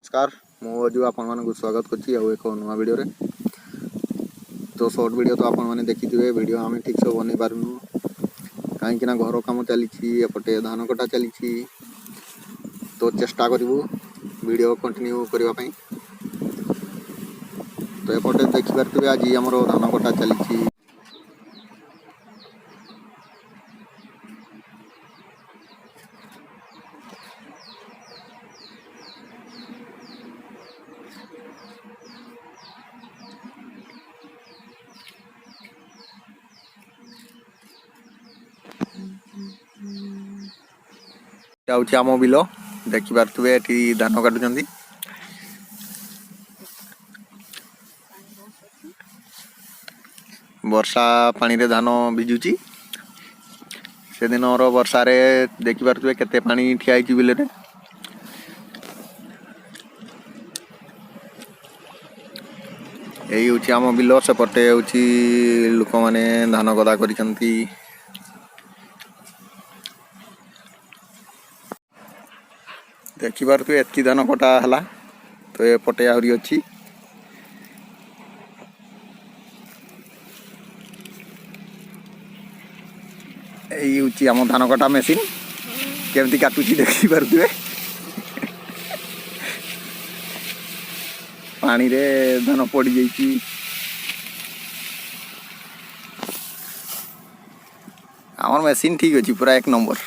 नमस्कार मु अजू आपण स्वागत करछि एक नुआ वीडियो रे। तो शॉर्ट वीडियो तो आपण मैंने देखिथे वीडियो आम ठीक से बन पारूँ कहीं घर कम चली एपटे धान कटा चली तो चेष्टा करूँ वीडियो कंटिन्यू करने। तो एपटे देखिपे आज आमर धान कटा चली आम बिल देखिपे ये धान काटुंट वर्षा पानी रे धान भिजुची से दिन वर्षा रे देखिपे केते पानी ठिया बिल रे। यही हूँ आम बिल सेपटे हूँ लोक मैंने धान गदा कर देखिपे एति धान कटा है। तो एपटे आहरी अच्छी यही हूँ आम धान कटा मेसीन केमती काटुची देखिपे पानी रे धान पड़ जाइए। आमर मेसीन ठीक अच्छी पूरा एक नंबर।